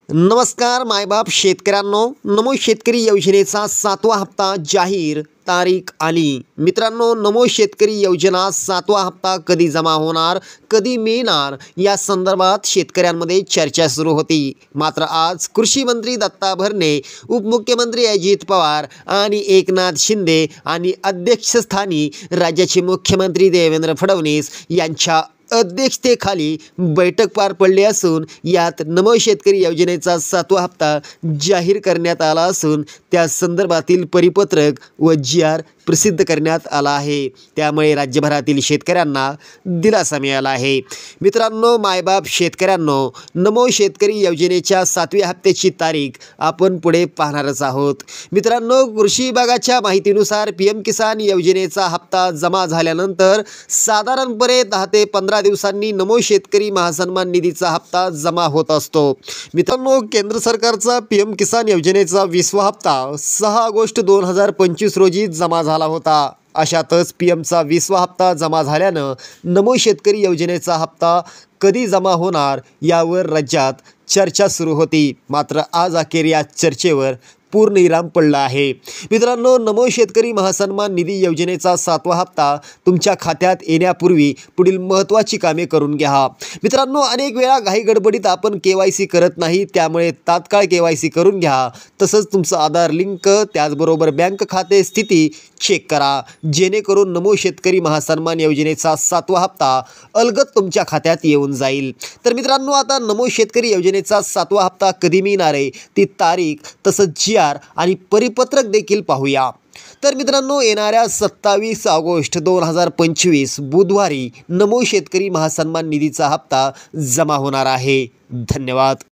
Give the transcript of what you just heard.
नमस्कार मायबाप शेतकऱ्यांनो, नमो शेतकरी योजनेचा 7वा हप्ता जाहीर, तारीख आली। मित्रांनो, नमो शेतकरी योजना 7वा हप्ता कधी जमा होणार, कधी मिळणार या संदर्भात शेतकऱ्यांमध्ये चर्चा सुरू होती। मात्र आज कृषी मंत्री दत्ता भरणे, उपमुख्यमंत्री अजित पवार आणि एकनाथ शिंदे आणि अध्यक्षस्थानी राज्याचे मुख्यमंत्री देवेंद्र फडणवीस यांच्या अध्यक्षतेखाली बैठक पार पडली असून यात नमो शेतकरी योजनेचा 7वा हप्ता जाहीर करण्यात आला असून त्या संदर्भातील परिपत्रक व जी.आर. प्रसिद्ध करण्यात आला आहे। त्यामुळे राज्यभरातील शेतकऱ्यांना दिलासा मिळाला आहे। मित्रांनो, मायबाप शेतकऱ्यांनो, नमो शेतकरी योजनेच्या 7व्या हप्त्याची तारीख आपण पुढे पाहणारच आहोत। मित्रांनो, कृषी विभागाच्या माहितीनुसार पीएम किसान योजनेचा हप्ता जमा झाल्यानंतर साधारणपणे 10 ते 15 दिवसांनी नमो शेतकरी महासन्मान निधीचा हप्ता जमा होत असतो। मित्रांनो, केंद्र सरकारचा पीएम किसान योजनेचा 20वा हप्ता 6 ऑगस्ट 2025 रोजी जमा झाला होता। अशातच पीएमचा 20वा हप्ता जमा झाल्यानं नमो शेतकरी योजनेचा हप्ता कधी जमा होणार यावर राज्यात चर्चा सुरू होती। मात्र आज अखेर या चर्चेवर पूर्णविराम पडला आहे। मित्रांनो, नमो शेतकरी महासन्मान निधी योजनेचा 7वा हप्ता तुमच्या खात्यात येण्यापूर्वी पुढील महत्त्वाची कामे करून घ्या। मित्रांनो, अनेक वेळा घाई गडबडीत आपण KYC करत नाही, त्यामुळे तात्काळ KYC करून घ्या। तसंच तुमचं आधार लिंक, त्याचबरोबर बँक खाते स्थिती चेक करा, जेणेकरून नमो शेतकरी महासन्मान योजनेचा 7वा हप्ता अलगद तुमच्या खात्यात येऊन जाईल। तर मित्रांनो, आता नमो शेतकरी योजनेचा 7वा हप्ता कधी मिळणार आहे, ती तारीख तसंच जी.आर. आणि परिपत्रक देखील पाहूया। तर मित्रांनो, येणाऱ्या 27 ऑगस्ट 2025 बुधवारी नमो शेतकरी महासन्मान निधीचा हप्ता जमा होणार आहे। धन्यवाद।